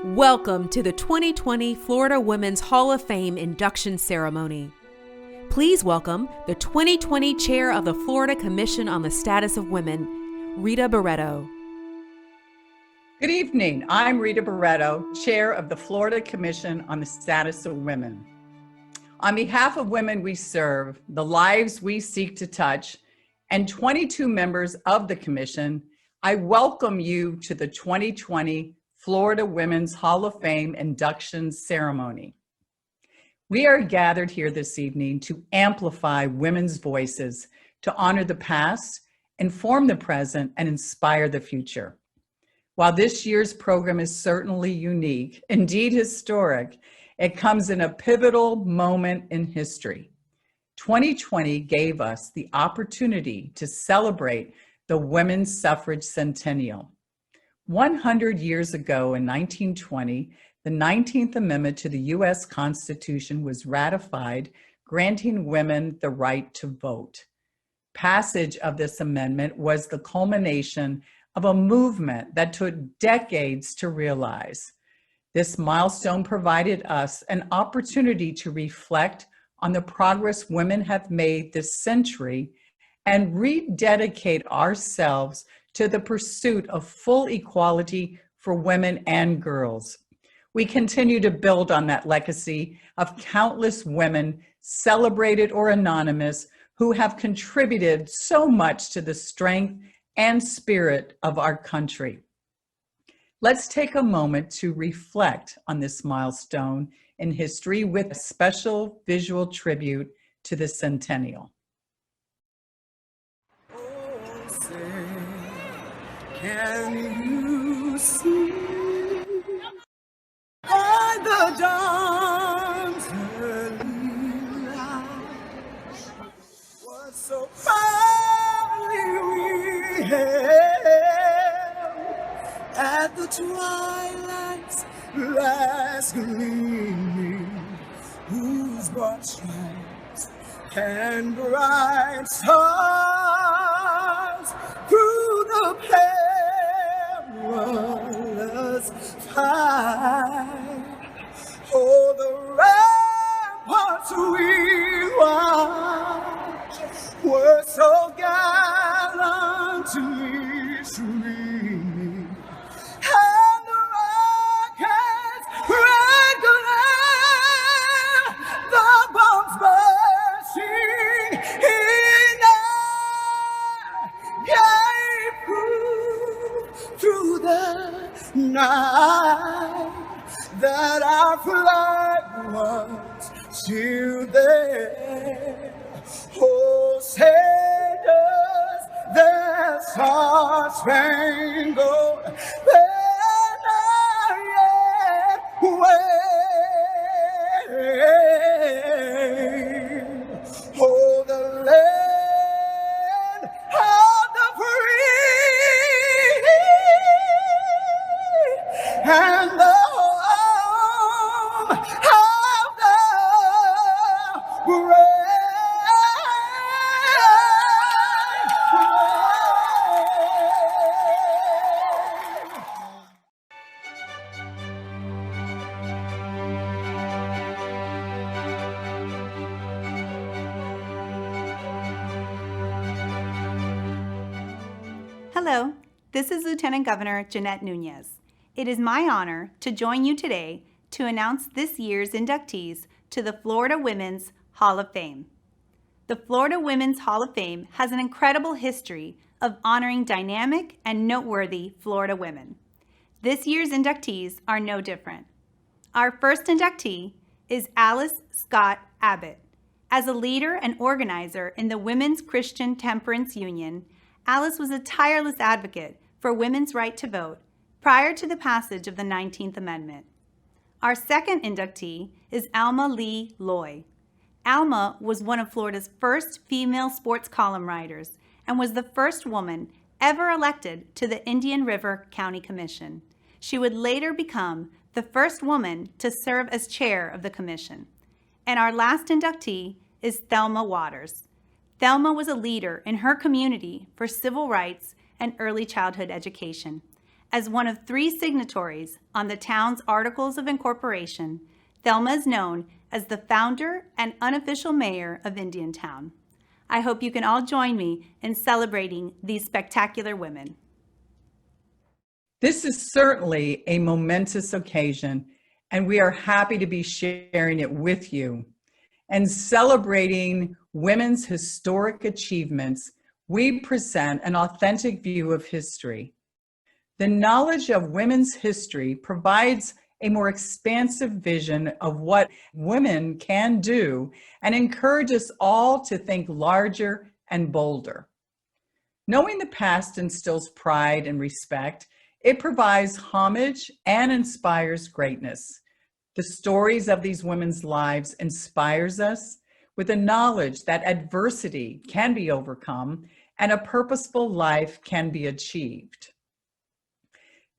Welcome to the 2020 Florida Women's Hall of Fame induction ceremony. Please welcome the 2020 Chair of the Florida Commission on the Status of Women, Rita Barreto. Good evening. I'm Rita Barreto, Chair of the Florida Commission on the Status of Women. On behalf of women we serve, the lives we seek to touch, and 22 members of the Commission, I welcome you to the 2020 Florida Women's Hall of Fame induction ceremony. We are gathered here this evening to amplify women's voices, to honor the past, inform the present, and inspire the future. While this year's program is certainly unique, indeed historic, it comes in a pivotal moment in history. 2020 gave us the opportunity to celebrate the women's suffrage centennial. 100 years ago in 1920, the 19th Amendment to the U.S. Constitution was ratified, granting women the right to vote. Passage of this amendment was the culmination of a movement that took decades to realize. This milestone provided us an opportunity to reflect on the progress women have made this century and rededicate ourselves to the pursuit of full equality for women and girls. We continue to build on that legacy of countless women, celebrated or anonymous, who have contributed so much to the strength and spirit of our country. Let's take a moment to reflect on this milestone in history with a special visual tribute to the centennial. Can you see by the dawn's early light what so proudly we hailed at the twilight's last gleaming, whose broad stripes and bright stars through the perilous fight. Oh, the ramparts we watched were so gallantly streaming, and the rockets' red glare, the bombs bursting in air, gave proof through the night that our flag was still there. Oh, say does their star-spangled banner yet wave? Oh, the land of the free and the home of the brave. Hello, this is Lieutenant Governor Jeanette Nunez. It is my honor to join you today to announce this year's inductees to the Florida Women's Hall of Fame. The Florida Women's Hall of Fame has an incredible history of honoring dynamic and noteworthy Florida women. This year's inductees are no different. Our first inductee is Alice Scott Abbott. As a leader and organizer in the Women's Christian Temperance Union, Alice was a tireless advocate for women's right to vote prior to the passage of the 19th Amendment. Our second inductee is Alma Lee Loy. Alma was one of Florida's first female sports column writers and was the first woman ever elected to the Indian River County Commission. She would later become the first woman to serve as chair of the commission. And our last inductee is Thelma Waters. Thelma was a leader in her community for civil rights and early childhood education. As one of 3 signatories on the town's Articles of Incorporation, Thelma is known as the founder and unofficial mayor of Indiantown. I hope you can all join me in celebrating these spectacular women. This is certainly a momentous occasion, and we are happy to be sharing it with you. And celebrating women's historic achievements, we present an authentic view of history. The knowledge of women's history provides a more expansive vision of what women can do and encourages all to think larger and bolder. Knowing the past instills pride and respect. It provides homage and inspires greatness. The stories of these women's lives inspires us with the knowledge that adversity can be overcome and a purposeful life can be achieved.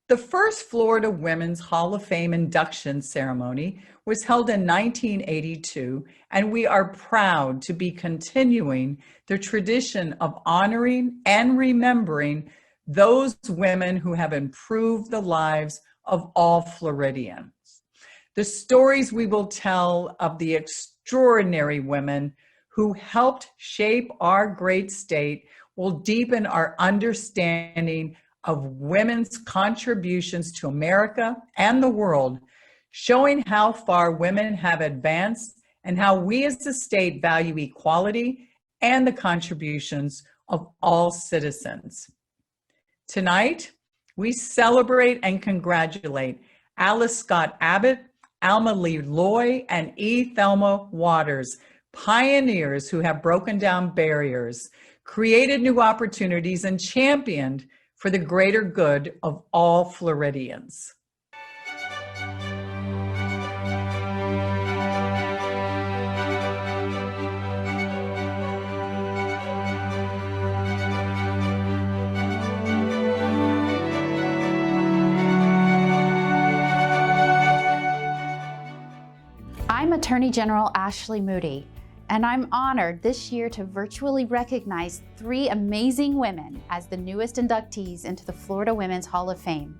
The first Florida Women's Hall of Fame induction ceremony was held in 1982, and we are proud to be continuing the tradition of honoring and remembering those women who have improved the lives of all Floridians. The stories we will tell of the extraordinary women who helped shape our great state will deepen our understanding of women's contributions to America and the world, showing how far women have advanced and how we as a state value equality and the contributions of all citizens. Tonight, we celebrate and congratulate Alice Scott Abbott, Alma Lee Loy, and Thelma Waters, pioneers who have broken down barriers, created new opportunities, and championed for the greater good of all Floridians. I'm Attorney General Ashley Moody, and I'm honored this year to virtually recognize 3 amazing women as the newest inductees into the Florida Women's Hall of Fame.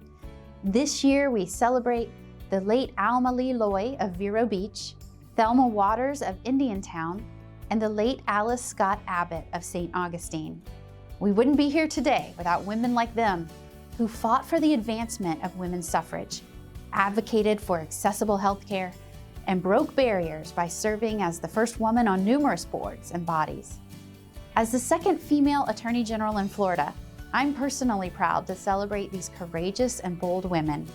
This year, we celebrate the late Alma Lee Loy of Vero Beach, Thelma Waters of Indiantown, and the late Alice Scott Abbott of St. Augustine. We wouldn't be here today without women like them who fought for the advancement of women's suffrage, advocated for accessible health care, and broke barriers by serving as the first woman on numerous boards and bodies. As the second female Attorney General in Florida, I'm personally proud to celebrate these courageous and bold women.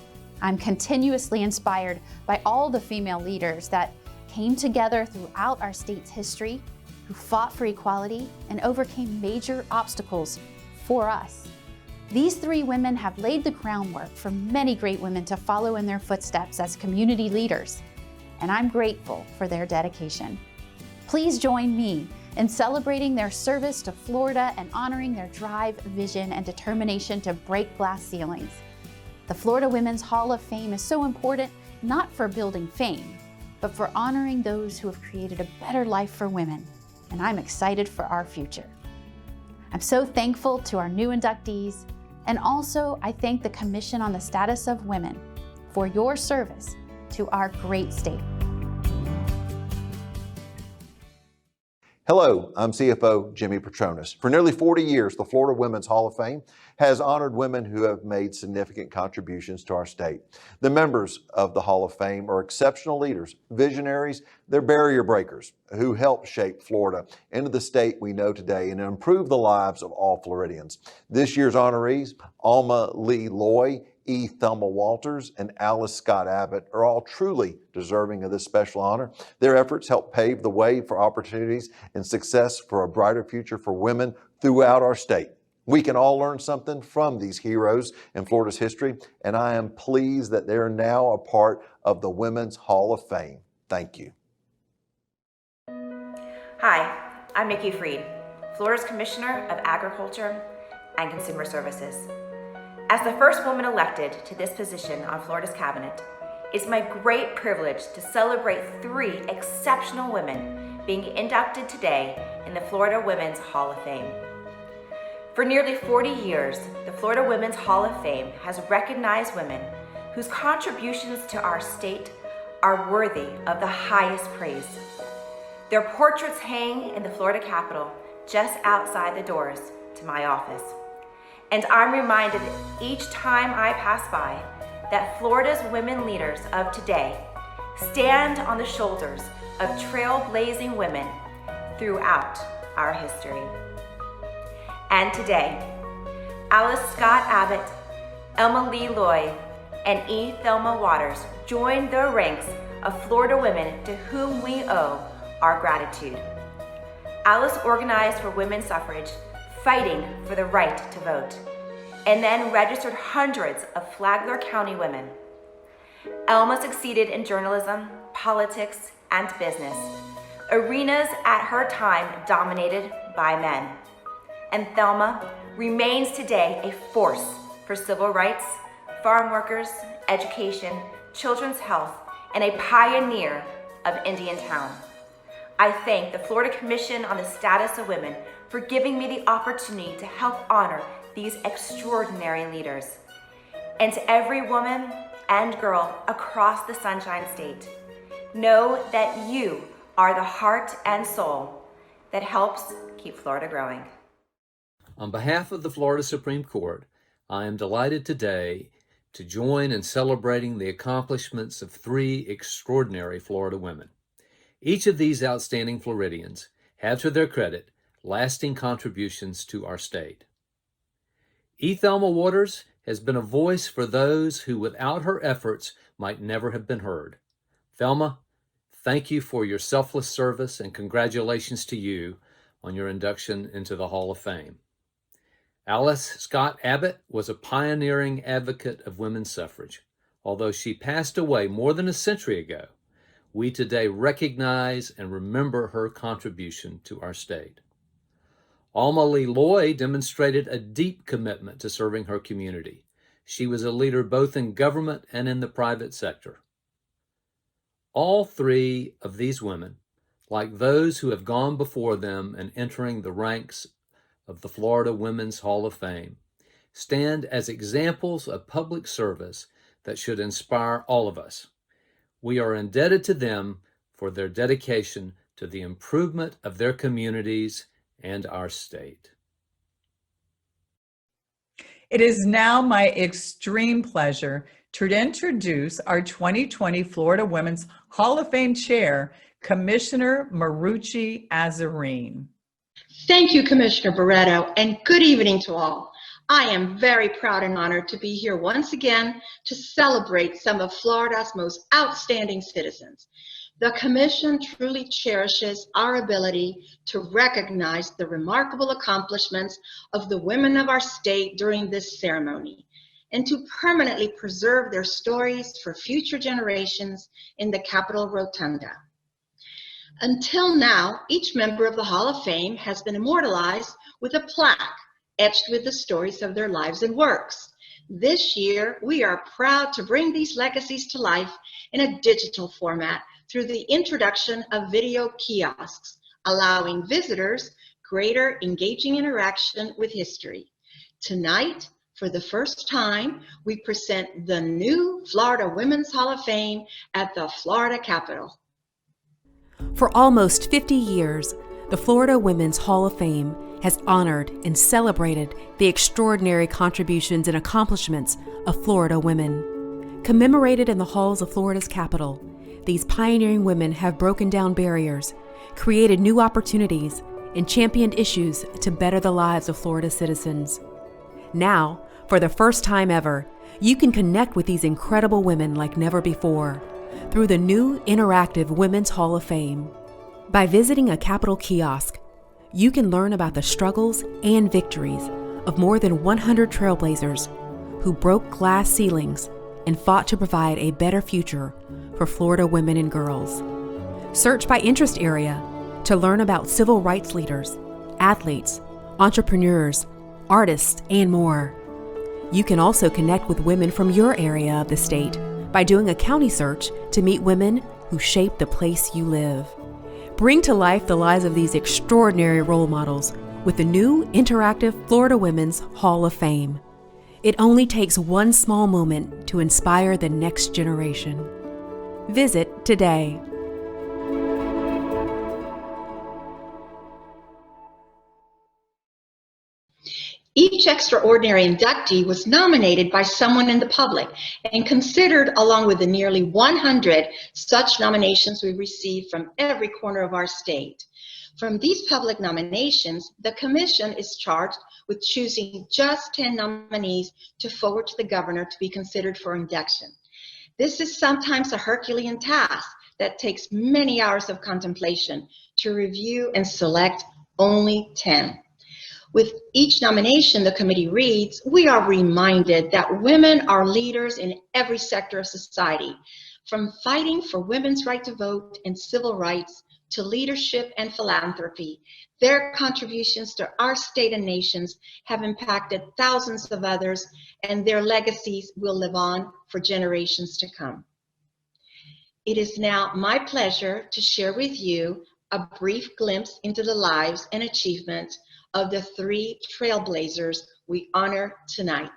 I'm continuously inspired by all the female leaders that came together throughout our state's history, who fought for equality and overcame major obstacles for us. These 3 women have laid the groundwork for many great women to follow in their footsteps as community leaders, and I'm grateful for their dedication. Please join me in celebrating their service to Florida and honoring their drive, vision, and determination to break glass ceilings. The Florida Women's Hall of Fame is so important, not for building fame, but for honoring those who have created a better life for women, and I'm excited for our future. I'm so thankful to our new inductees, and also I thank the Commission on the Status of Women for your service to our great state. Hello, I'm CFO Jimmy Petronas. For nearly 40 years, the Florida Women's Hall of Fame has honored women who have made significant contributions to our state. The members of the Hall of Fame are exceptional leaders, visionaries, they're barrier breakers who helped shape Florida into the state we know today and improve the lives of all Floridians. This year's honorees, Alma Lee Loy, Thelma Waters, and Alice Scott Abbott are all truly deserving of this special honor. Their efforts help pave the way for opportunities and success for a brighter future for women throughout our state. We can all learn something from these heroes in Florida's history, and I am pleased that they're now a part of the Women's Hall of Fame. Thank you. Hi, I'm Nikki Freed, Florida's Commissioner of Agriculture and Consumer Services. As the first woman elected to this position on Florida's cabinet, it's my great privilege to celebrate 3 exceptional women being inducted today in the Florida Women's Hall of Fame. For nearly 40 years, the Florida Women's Hall of Fame has recognized women whose contributions to our state are worthy of the highest praise. Their portraits hang in the Florida Capitol just outside the doors to my office. And I'm reminded each time I pass by that Florida's women leaders of today stand on the shoulders of trailblazing women throughout our history. And today, Alice Scott Abbott, Alma Lloyd, and Thelma Waters join the ranks of Florida women to whom we owe our gratitude. Alice organized for women's suffrage, fighting for the right to vote, and then registered hundreds of Flagler County women. Alma succeeded in journalism, politics, and business, arenas at her time dominated by men. And Thelma remains today a force for civil rights, farm workers, education, children's health, and a pioneer of Indiantown. I thank the Florida Commission on the Status of Women for giving me the opportunity to help honor these extraordinary leaders. And to every woman and girl across the Sunshine State, know that you are the heart and soul that helps keep Florida growing. On behalf of the Florida Supreme Court, I am delighted today to join in celebrating the accomplishments of three extraordinary Florida women. Each of these outstanding Floridians have to their credit lasting contributions to our state. Thelma Waters has been a voice for those who without her efforts might never have been heard. Thelma, thank you for your selfless service and congratulations to you on your induction into the Hall of Fame. Alice Scott Abbott was a pioneering advocate of women's suffrage. Although she passed away more than a century ago, we today recognize and remember her contribution to our state. Alma Lloyd demonstrated a deep commitment to serving her community. She was a leader both in government and in the private sector. All three of these women, like those who have gone before them and entering the ranks of the Florida Women's Hall of Fame, stand as examples of public service that should inspire all of us. We are indebted to them for their dedication to the improvement of their communities and our state. It is now my extreme pleasure to introduce our 2020 Florida Women's Hall of Fame Chair, Commissioner Marucci Azzarine. Thank you, Commissioner Barreto, and good evening to all. I am very proud and honored to be here once again to celebrate some of Florida's most outstanding citizens. The Commission truly cherishes our ability to recognize the remarkable accomplishments of the women of our state during this ceremony and to permanently preserve their stories for future generations in the Capitol Rotunda. Until now, each member of the Hall of Fame has been immortalized with a plaque etched with the stories of their lives and works. This year, we are proud to bring these legacies to life in a digital format through the introduction of video kiosks, allowing visitors greater engaging interaction with history. Tonight, for the first time, we present the new Florida Women's Hall of Fame at the Florida Capitol. For almost 50 years, the Florida Women's Hall of Fame has honored and celebrated the extraordinary contributions and accomplishments of Florida women. Commemorated in the halls of Florida's Capitol, these pioneering women have broken down barriers, created new opportunities, and championed issues to better the lives of Florida citizens. Now, for the first time ever, you can connect with these incredible women like never before through the new interactive Women's Hall of Fame. By visiting a Capitol kiosk, you can learn about the struggles and victories of more than 100 trailblazers who broke glass ceilings and fought to provide a better future for Florida women and girls. Search by interest area to learn about civil rights leaders, athletes, entrepreneurs, artists, and more. You can also connect with women from your area of the state by doing a county search to meet women who shape the place you live. Bring to life the lives of these extraordinary role models with the new interactive Florida Women's Hall of Fame. It only takes one small moment to inspire the next generation. Visit today. Each extraordinary inductee was nominated by someone in the public and considered along with the nearly 100 such nominations we received from every corner of our state. From these public nominations, the Commission is charged with choosing just 10 nominees to forward to the governor to be considered for induction. This is sometimes a Herculean task that takes many hours of contemplation to review and select only 10. With each nomination, the committee reads, "We are reminded that women are leaders in every sector of society, from fighting for women's right to vote and civil rights to leadership and philanthropy. Their contributions to our state and nations have impacted thousands of others, and their legacies will live on for generations to come." It is now my pleasure to share with you a brief glimpse into the lives and achievements of the 3 trailblazers we honor tonight.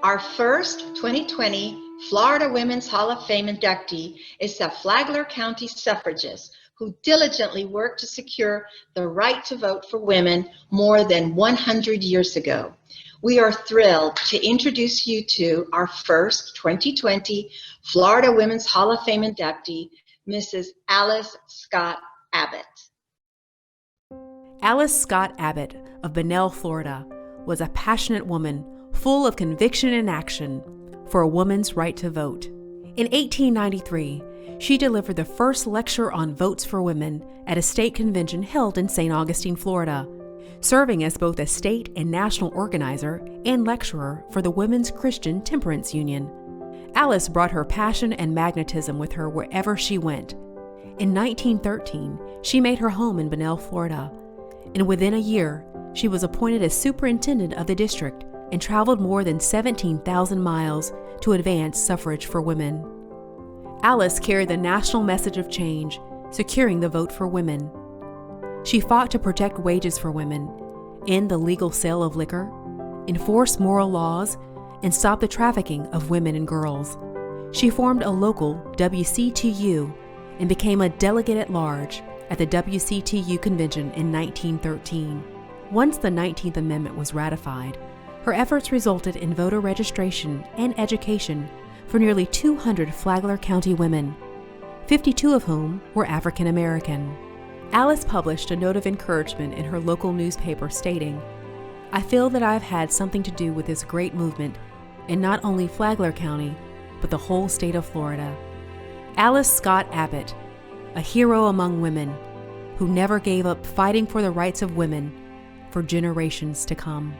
Our first 2020 Florida Women's Hall of Fame inductee is a Flagler County suffragist who diligently worked to secure the right to vote for women more than 100 years ago. We are thrilled to introduce you to our first 2020 Florida Women's Hall of Fame inductee, Mrs. Alice Scott Abbott. Alice Scott Abbott of Bunnell, Florida, was a passionate woman full of conviction and action for a woman's right to vote. In 1893, she delivered the first lecture on votes for women at a state convention held in St. Augustine, Florida, serving as both a state and national organizer and lecturer for the Women's Christian Temperance Union. Alice brought her passion and magnetism with her wherever she went. In 1913, she made her home in Bunnell, Florida, and within a year, she was appointed as superintendent of the district and traveled more than 17,000 miles to advance suffrage for women. Alice carried the national message of change, securing the vote for women. She fought to protect wages for women, end the legal sale of liquor, enforce moral laws, and stop the trafficking of women and girls. She formed a local WCTU and became a delegate at large at the WCTU convention in 1913. Once the 19th Amendment was ratified, her efforts resulted in voter registration and education for nearly 200 Flagler County women, 52 of whom were African American. Alice published a note of encouragement in her local newspaper stating, "I feel that I have had something to do with this great movement in not only Flagler County, but the whole state of Florida." Alice Scott Abbott, a hero among women who never gave up fighting for the rights of women for generations to come.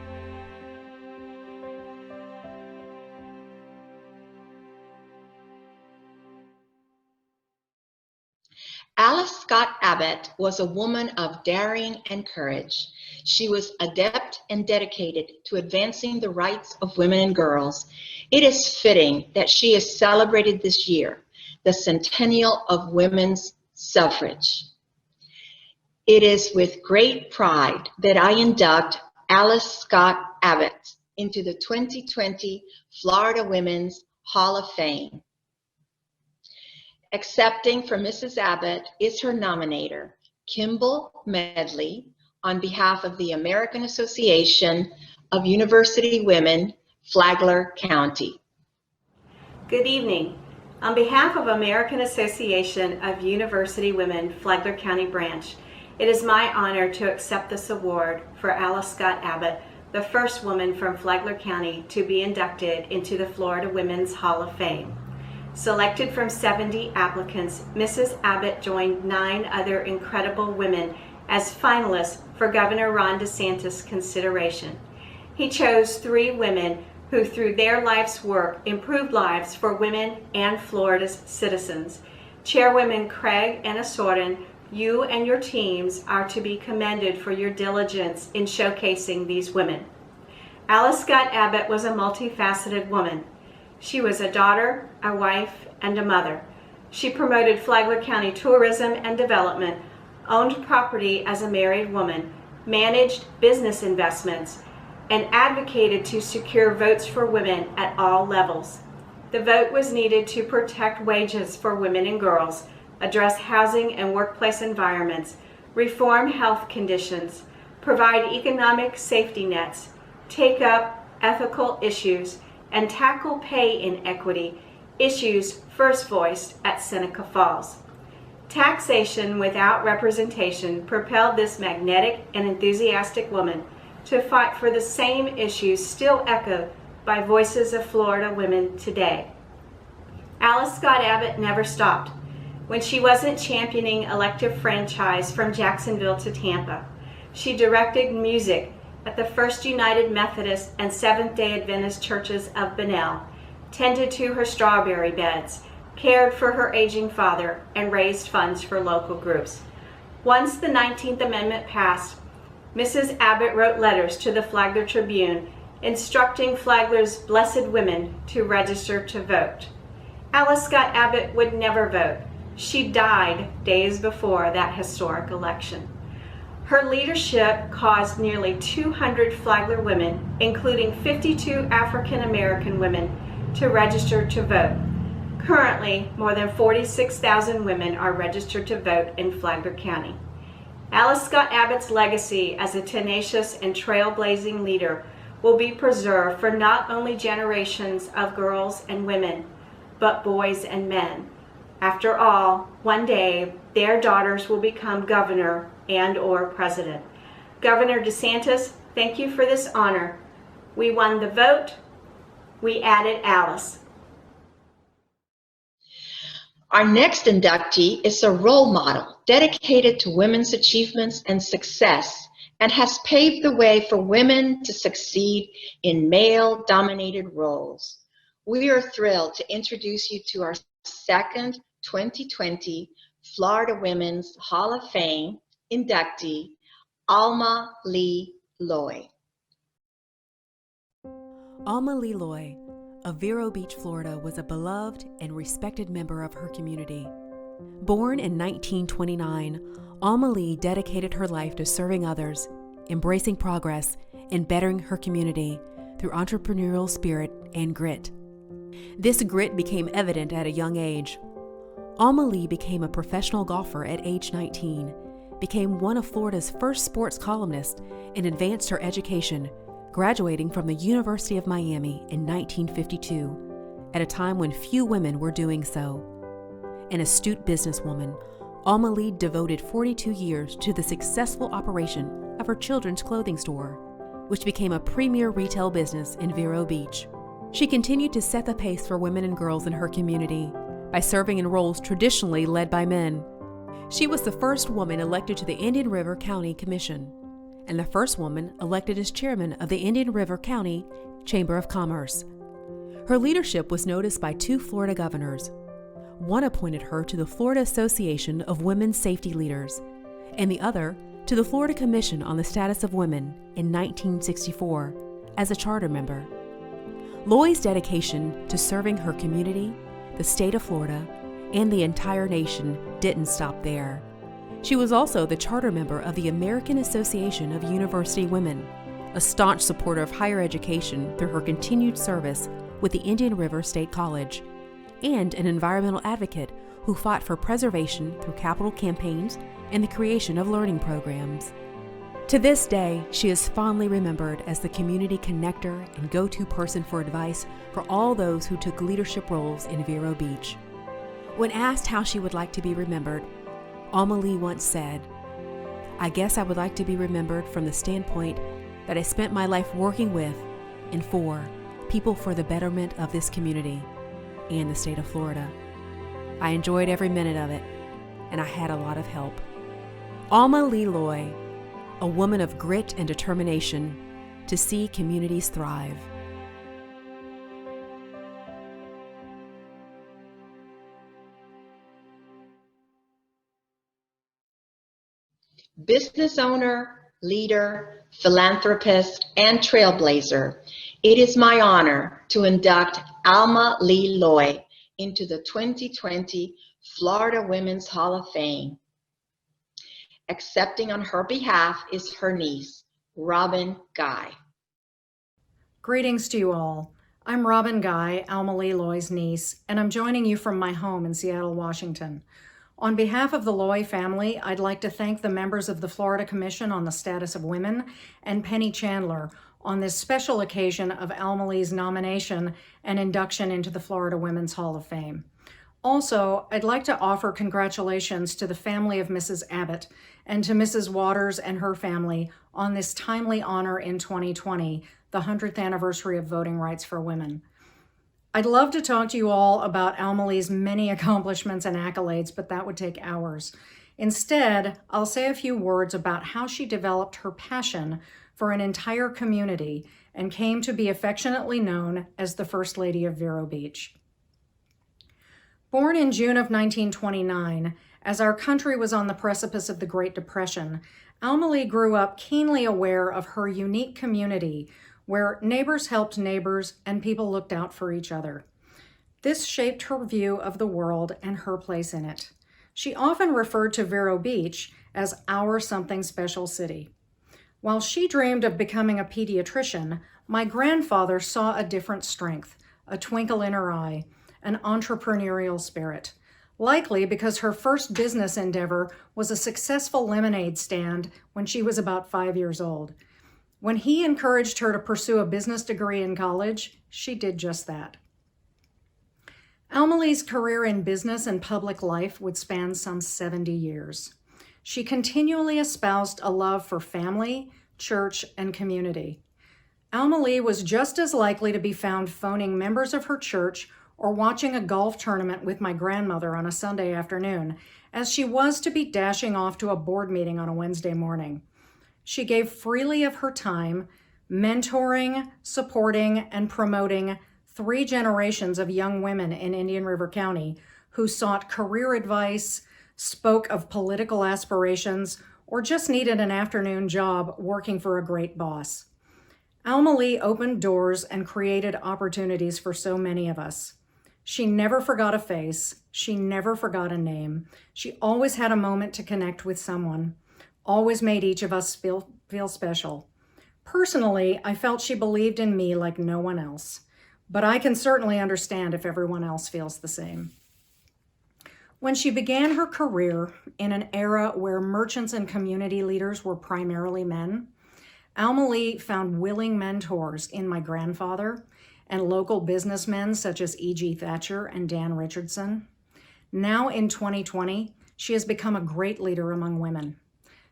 Alice Scott Abbott was a woman of daring and courage. She was adept and dedicated to advancing the rights of women and girls. It is fitting that she is celebrated this year, the centennial of women's suffrage. It is with great pride that I induct Alice Scott Abbott into the 2020 Florida Women's Hall of Fame. Accepting for Mrs. Abbott is her nominator, Kimball Medley, on behalf of the American Association of University Women, Flagler County. Good evening. On behalf of American Association of University Women, Flagler County Branch, it is my honor to accept this award for Alice Scott Abbott, the first woman from Flagler County to be inducted into the Florida Women's Hall of Fame. Selected from 70 applicants, Mrs. Abbott joined 9 other incredible women as finalists for Governor Ron DeSantis' consideration. He chose 3 women who, through their life's work, improved lives for women and Florida's citizens. Chairwomen Craig and Assortin, you and your teams are to be commended for your diligence in showcasing these women. Alice Scott Abbott was a multifaceted woman. She was a daughter, a wife, and a mother. She promoted Flagler County tourism and development, owned property as a married woman, managed business investments, and advocated to secure votes for women at all levels. The vote was needed to protect wages for women and girls, address housing and workplace environments, reform health conditions, provide economic safety nets, take up ethical issues, and tackle pay inequity, issues first voiced at Seneca Falls. Taxation without representation propelled this magnetic and enthusiastic woman to fight for the same issues still echoed by voices of Florida women today. Alice Scott Abbott never stopped. When she wasn't championing elective franchise from Jacksonville to Tampa, she directed music at the First United Methodist and Seventh-day Adventist churches of Bunnell, tended to her strawberry beds, cared for her aging father, and raised funds for local groups. Once the 19th Amendment passed, Mrs. Abbott wrote letters to the Flagler Tribune instructing Flagler's blessed women to register to vote. Alice Scott Abbott would never vote. She died days before that historic election. Her leadership caused nearly 200 Flagler women, including 52 African American women, to register to vote. Currently, more than 46,000 women are registered to vote in Flagler County. Alice Scott Abbott's legacy as a tenacious and trailblazing leader will be preserved for not only generations of girls and women, but boys and men. After all, one day, their daughters will become governor and/or president. Governor DeSantis, thank you for this honor. We won the vote. We added Alice. Our next inductee is a role model dedicated to women's achievements and success, and has paved the way for women to succeed in male-dominated roles. We are thrilled to introduce you to our second 2020 Florida Women's Hall of Fame inductee, Alma Lee Loy. Alma Lee Loy of Vero Beach, Florida, was a beloved and respected member of her community. Born in 1929, Alma Lee dedicated her life to serving others, embracing progress, and bettering her community through entrepreneurial spirit and grit. This grit became evident at a young age. Alma Lee became a professional golfer at age 19, became one of Florida's first sports columnists, and advanced her education, graduating from the University of Miami in 1952, at a time when few women were doing so. An astute businesswoman, Alma Lee devoted 42 years to the successful operation of her children's clothing store, which became a premier retail business in Vero Beach. She continued to set the pace for women and girls in her community by serving in roles traditionally led by men. She was the first woman elected to the Indian River County Commission, and the first woman elected as chairman of the Indian River County Chamber of Commerce. Her leadership was noticed by 2 Florida governors. One appointed her to the Florida Association of Women's Safety Leaders, and the other to the Florida Commission on the Status of Women in 1964 as a charter member. Loy's dedication to serving her community, the state of Florida, and the entire nation didn't stop there. She was also the charter member of the American Association of University Women, a staunch supporter of higher education through her continued service with the Indian River State College, and an environmental advocate who fought for preservation through capital campaigns and the creation of learning programs. To this day, she is fondly remembered as the community connector and go-to person for advice for all those who took leadership roles in Vero Beach. When asked how she would like to be remembered, Alma Lee once said, "I guess I would like to be remembered from the standpoint that I spent my life working with and for people for the betterment of this community and the state of Florida. I enjoyed every minute of it, and I had a lot of help." Alma Lee Loy, a woman of grit and determination to see communities thrive. Business owner, leader, philanthropist, and trailblazer, it is my honor to induct Alma Lee Loy into the 2020 Florida Women's Hall of Fame. Accepting on her behalf is her niece, Robin Guy. Greetings to you all. I'm Robin Guy, Alma Lee Loy's niece, and I'm joining you from my home in Seattle, Washington. On behalf of the Loy family, I'd like to thank the members of the Florida Commission on the Status of Women and Penny Chandler on this special occasion of Alma Lee's nomination and induction into the Florida Women's Hall of Fame. Also, I'd like to offer congratulations to the family of Mrs. Abbott and to Mrs. Waters and her family on this timely honor in 2020, the 100th anniversary of voting rights for women. I'd love to talk to you all about Alma Lee's many accomplishments and accolades, but that would take hours. Instead, I'll say a few words about how she developed her passion for an entire community and came to be affectionately known as the First Lady of Vero Beach. Born in June of 1929, as our country was on the precipice of the Great Depression, Alma Lee grew up keenly aware of her unique community where neighbors helped neighbors and people looked out for each other. This shaped her view of the world and her place in it. She often referred to Vero Beach as our something special city. While she dreamed of becoming a pediatrician, my grandfather saw a different strength, a twinkle in her eye, an entrepreneurial spirit, likely because her first business endeavor was a successful lemonade stand when she was about 5 years old. When he encouraged her to pursue a business degree in college, she did just that. Alma Lee's career in business and public life would span some 70 years. She continually espoused a love for family, church, and community. Alma Lee was just as likely to be found phoning members of her church or watching a golf tournament with my grandmother on a Sunday afternoon as she was to be dashing off to a board meeting on a Wednesday morning. She gave freely of her time, mentoring, supporting, and promoting 3 generations of young women in Indian River County who sought career advice, spoke of political aspirations, or just needed an afternoon job working for a great boss. Alma Lee opened doors and created opportunities for so many of us. She never forgot a face. She never forgot a name. She always had a moment to connect with someone. Always made each of us feel special. Personally, I felt she believed in me like no one else, but I can certainly understand if everyone else feels the same. When she began her career in an era where merchants and community leaders were primarily men, Alma Lee found willing mentors in my grandfather and local businessmen such as E.G. Thatcher and Dan Richardson. Now in 2020, she has become a great leader among women,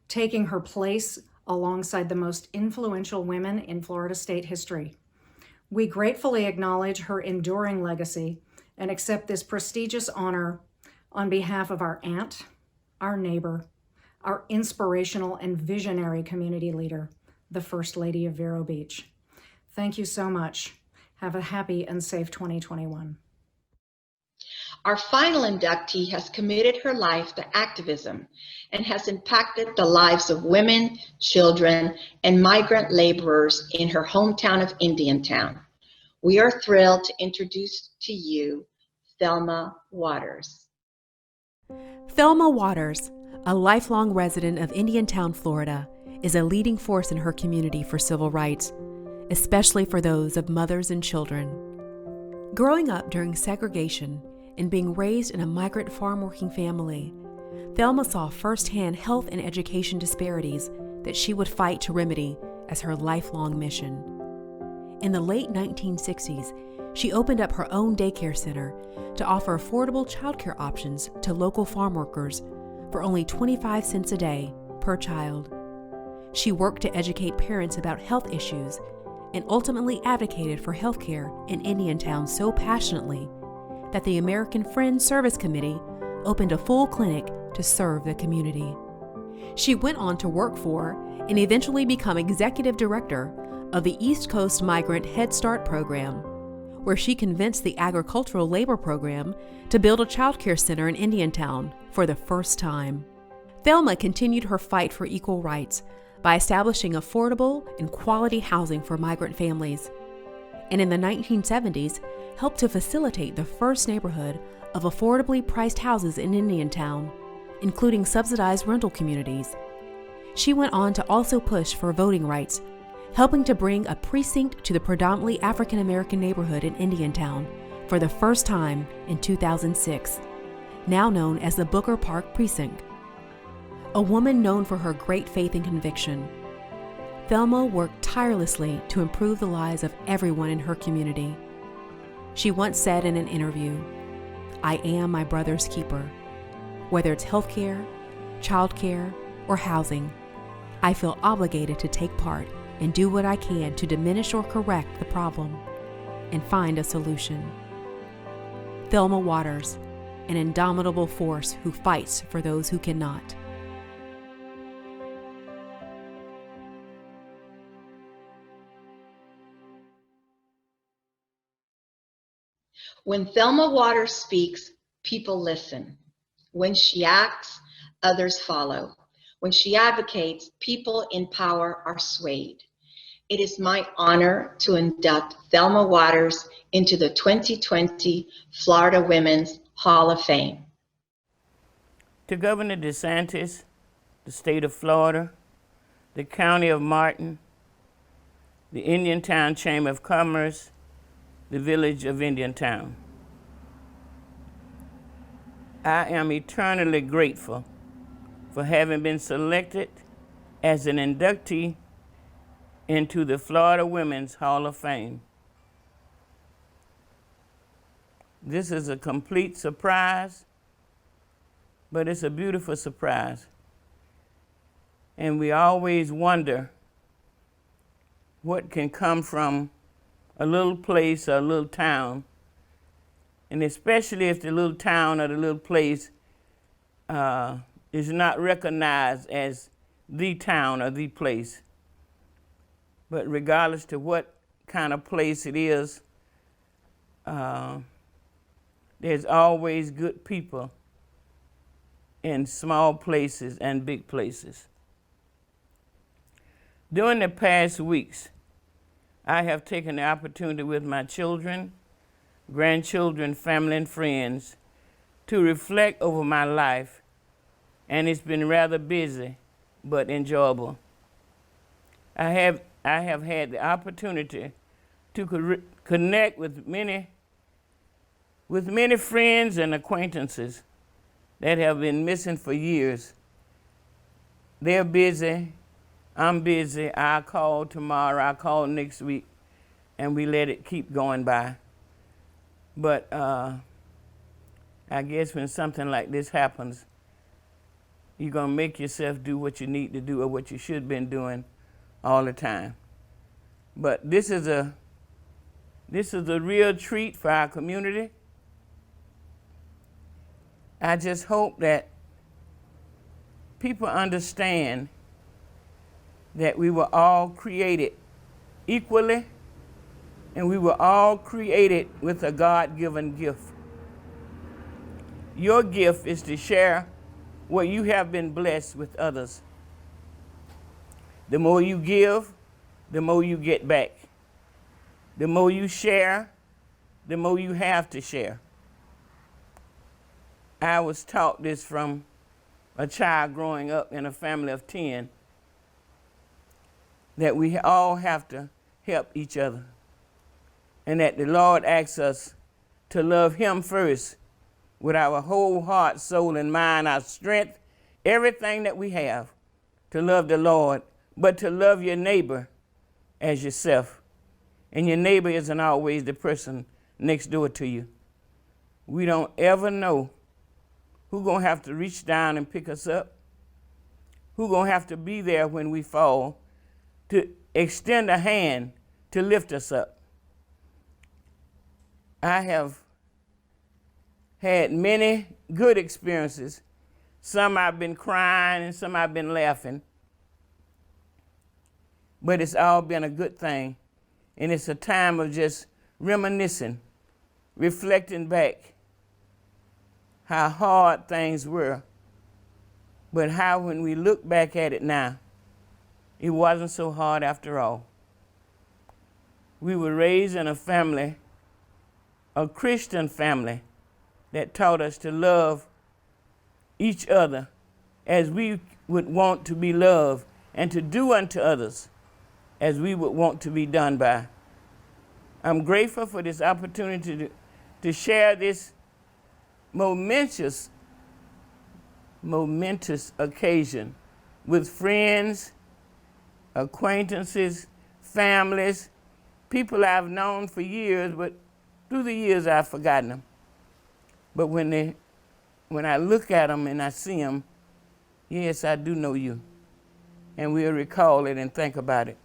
taking her place alongside the most influential women in Florida state history. We gratefully acknowledge her enduring legacy and accept this prestigious honor on behalf of our aunt, our neighbor, our inspirational and visionary community leader, the First Lady of Vero Beach. Thank you so much. Have a happy and safe 2021. Our final inductee has committed her life to activism and has impacted the lives of women, children, and migrant laborers in her hometown of Indiantown. We are thrilled to introduce to you Thelma Waters. Thelma Waters, a lifelong resident of Indiantown, Florida, is a leading force in her community for civil rights, especially for those of mothers and children. Growing up during segregation and being raised in a migrant farm-working family, Thelma saw firsthand health and education disparities that she would fight to remedy as her lifelong mission. In the late 1960s, she opened up her own daycare center to offer affordable childcare options to local farm workers for only 25 cents a day per child. She worked to educate parents about health issues and ultimately advocated for health care in Indiantown so passionately that the American Friends Service Committee opened a full clinic to serve the community. She went on to work for and eventually become executive director of the East Coast Migrant Head Start program, where she convinced the Agricultural Labor Program to build a child care center in Indiantown for the first time. Thelma continued her fight for equal rights by establishing affordable and quality housing for migrant families, and in the 1970s helped to facilitate the first neighborhood of affordably priced houses in Indiantown, including subsidized rental communities. She went on to also push for voting rights, helping to bring a precinct to the predominantly African American neighborhood in Indiantown for the first time in 2006, now known as the Booker Park Precinct. A woman known for her great faith and conviction, Thelma worked tirelessly to improve the lives of everyone in her community. She once said in an interview, "I am my brother's keeper. Whether it's healthcare, childcare, or housing, I feel obligated to take part and do what I can to diminish or correct the problem and find a solution." Thelma Waters, an indomitable force who fights for those who cannot. When Thelma Waters speaks, people listen. When she acts, others follow. When she advocates, people in power are swayed. It is my honor to induct Thelma Waters into the 2020 Florida Women's Hall of Fame. To Governor DeSantis, the state of Florida, the county of Martin, the Indiantown Chamber of Commerce, the village of Indiantown. I am eternally grateful for having been selected as an inductee into the Florida Women's Hall of Fame. This is a complete surprise, but it's a beautiful surprise. And we always wonder what can come from a little place or a little town, and especially if the little town or the little place is not recognized as the town or the place. But regardless to what kind of place it is, there's always good people in small places and big places. During the past weeks, I have taken the opportunity with my children, grandchildren, family, and friends to reflect over my life, and it's been rather busy but enjoyable. I have had the opportunity to connect with many friends and acquaintances that have been missing for years. They're busy, I'm busy, I'll call tomorrow, I'll call next week, and we let it keep going by. But I guess when something like this happens, you're gonna make yourself do what you need to do or what you should have been doing all the time. But this is a real treat for our community. I just hope that people understand that we were all created equally, and we were all created with a God-given gift. Your gift is to share what you have been blessed with others. The more you give, the more you get back. The more you share, the more you have to share. I was taught this from a child growing up in a family of 10, that we all have to help each other, and that the Lord asks us to love Him first with our whole heart, soul, and mind, our strength, everything that we have, to love the Lord, but to love your neighbor as yourself. And your neighbor isn't always the person next door to you. We don't ever know who's gonna have to reach down and pick us up, who's gonna have to be there when we fall, to extend a hand to lift us up. I have had many good experiences. Some I've been crying and some I've been laughing. But it's all been a good thing. And it's a time of just reminiscing, reflecting back how hard things were, but how when we look back at it now, it wasn't so hard after all. We were raised in a family a Christian family that taught us to love each other as we would want to be loved, and to do unto others as we would want to be done by. I'm grateful for this opportunity to share this momentous occasion with friends, acquaintances, families, people I've known for years, but through the years I've forgotten them. But when I look at them and I see them, yes, I do know you. And we'll recall it and think about it.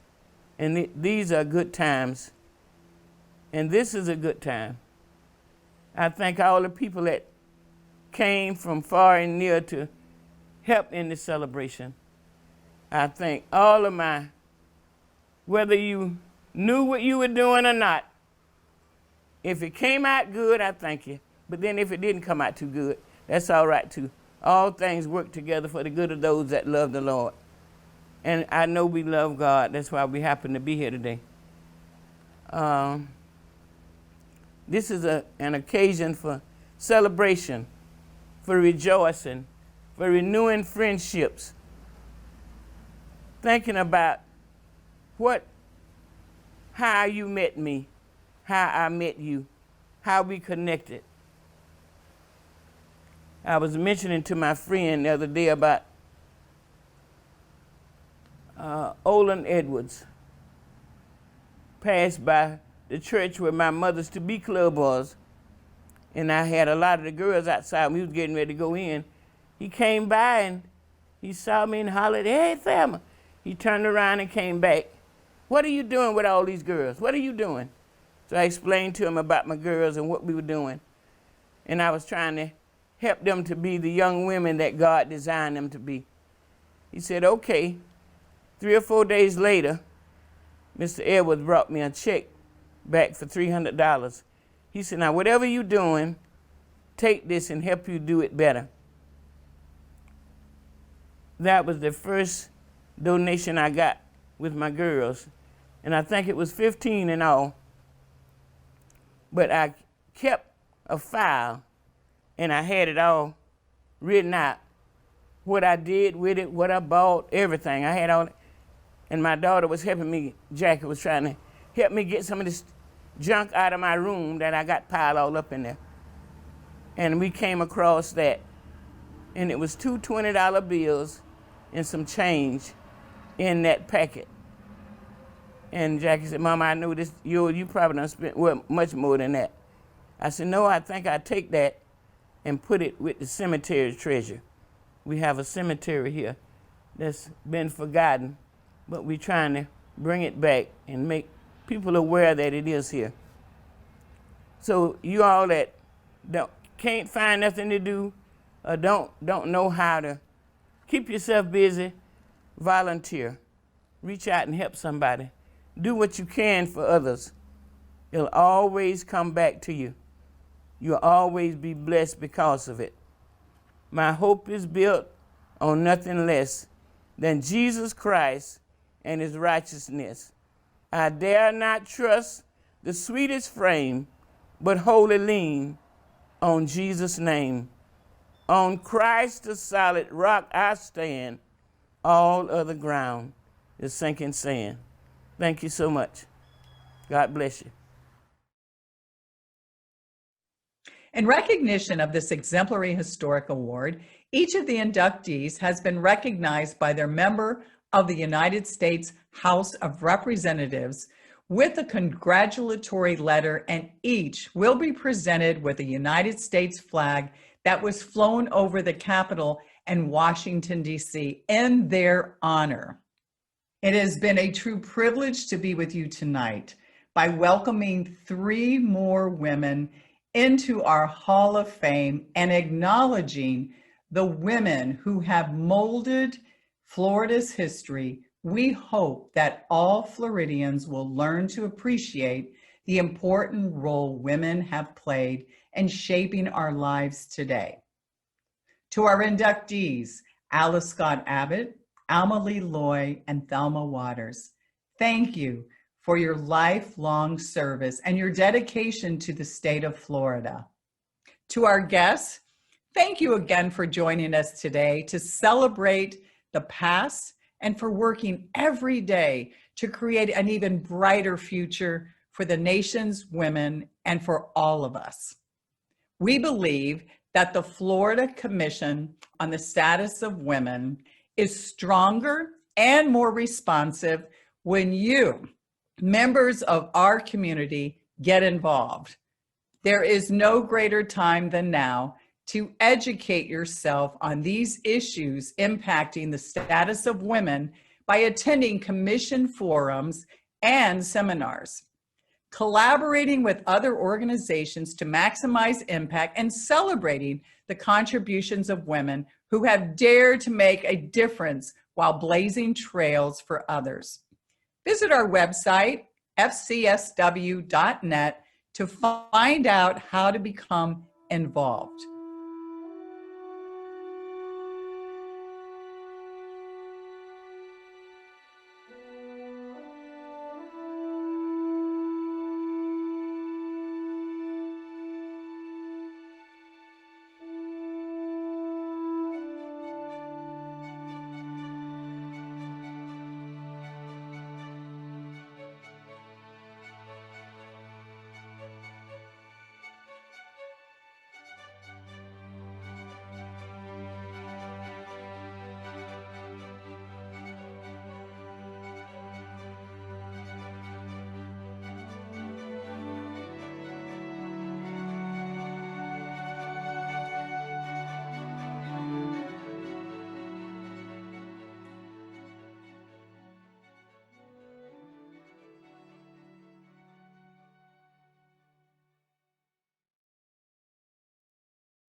And these are good times. And this is a good time. I thank all the people that came from far and near to help in this celebration. I thank all of whether you knew what you were doing or not, if it came out good, I thank you. But then if it didn't come out too good, that's all right too. All things work together for the good of those that love the Lord. And I know we love God. That's why we happen to be here today. This is an occasion for celebration, for rejoicing, for renewing friendships, thinking about how you met me, how I met you, how we connected. I was mentioning to my friend the other day about Olin Edwards, passed by the church where my mother's to-be club was, and I had a lot of the girls outside. We was getting ready to go in. He came by and he saw me and hollered, "Hey, Thelma." He turned around and came back. "What are you doing with all these girls? What are you doing?" So I explained to him about my girls and what we were doing. And I was trying to help them to be the young women that God designed them to be. He said, okay. 3 or 4 days later, Mr. Edwards brought me a check back for $300. He said, now whatever you're doing, take this and help you do it better. That was the first donation I got with my girls. And I think it was 15 in all. But I kept a file and I had it all written out. What I did with it, what I bought, everything. I had all it. And my daughter was helping me, Jackie was trying to help me get some of this junk out of my room that I got piled all up in there. And we came across that. And it was 2 $20 bills and some change in that packet. And Jackie said, Mama, I know this, you probably done spent much more than that. I said, no, I think I'd take that and put it with the cemetery treasure. We have a cemetery here that's been forgotten, but we're trying to bring it back and make people aware that it is here. So you all that can't find nothing to do or don't know how to keep yourself busy, volunteer. Reach out and help somebody. Do what you can for others. It'll always come back to you. You'll always be blessed because of it. My hope is built on nothing less than Jesus Christ and his righteousness. I dare not trust the sweetest frame, but wholly lean on Jesus' name. On Christ the solid rock I stand, all other ground is sinking sand. Thank you so much. God bless you. In recognition of this exemplary historic award, each of the inductees has been recognized by their member of the United States House of Representatives with a congratulatory letter, and each will be presented with a United States flag that was flown over the Capitol in Washington, D.C. in their honor. It has been a true privilege to be with you tonight by welcoming 3 more women into our Hall of Fame and acknowledging the women who have molded Florida's history. We hope that all Floridians will learn to appreciate the important role women have played in shaping our lives today. To our inductees, Alice Scott Abbott, Alma Lee Loy, and Thelma Waters, thank you for your lifelong service and your dedication to the state of Florida. To our guests, thank you again for joining us today to celebrate the past and for working every day to create an even brighter future for the nation's women and for all of us. We believe that the Florida Commission on the Status of Women is stronger and more responsive when you, members of our community, get involved. There is no greater time than now to educate yourself on these issues impacting the status of women by attending commission forums and seminars, collaborating with other organizations to maximize impact, and celebrating the contributions of women who have dared to make a difference while blazing trails for others. Visit our website, fcsw.net, to find out how to become involved.